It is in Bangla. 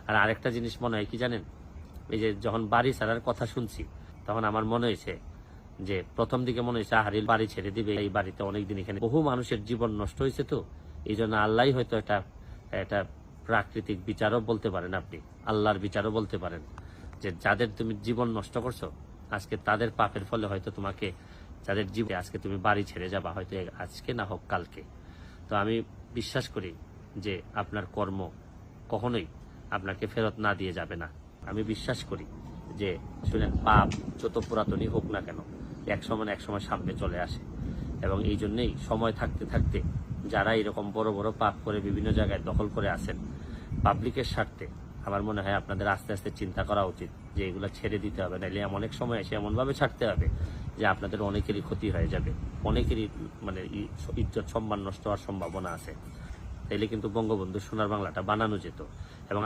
আর আরেকটা জিনিস মনে হয় কি জানেন, এই যে যখন বাড়ি ছাড়ার কথা শুনছি তখন আমার মনে হয়েছে যে প্রথম দিকে মনে হয়েছে হারিল বাড়ি ছেড়ে দিবে, এই বাড়িতে অনেকদিন এখানে বহু মানুষের জীবন নষ্ট হয়েছে, তো এই জন্য আল্লাহ হয়তো এটা প্রাকৃতিক বিচারও বলতে পারেন, আপনি আল্লাহর বিচারও বলতে পারেন, যে যাদের তুমি জীবন নষ্ট করছো আজকে তাদের পাপের ফলে হয়তো তোমাকে, যাদের জীবনে আজকে তুমি বাড়ি ছেড়ে যাবা, হয়তো আজকে না হোক কালকে। তো আমি বিশ্বাস করি যে আপনার কর্ম কখনোই আপনাকে ফেরত না দিয়ে যাবে না। আমি বিশ্বাস করি যে শুনেন, পাপ যত পুরাতনই হোক না কেন এক সময় সামনে চলে আসে, এবং এই জন্যই সময় থাকতে থাকতে যারা এরকম বড় বড় পাপ করে বিভিন্ন জায়গায় দখল করে আসেন পাবলিকের স্বার্থে, আমার মনে হয় আপনাদের আস্তে আস্তে চিন্তা করা উচিত যে এগুলো ছেড়ে দিতে হবে, নাহলে এমন এক সময় এসে এমনভাবে ছাড়তে হবে যে আপনাদের অনেকেরই ক্ষতি হয়ে যাবে, অনেকেরই মানে ইজ্জত সম্মান নষ্ট হওয়ার সম্ভাবনা আছে। তাইলে কিন্তু বঙ্গবন্ধু সোনার বাংলাটা বানানো যেত। এবং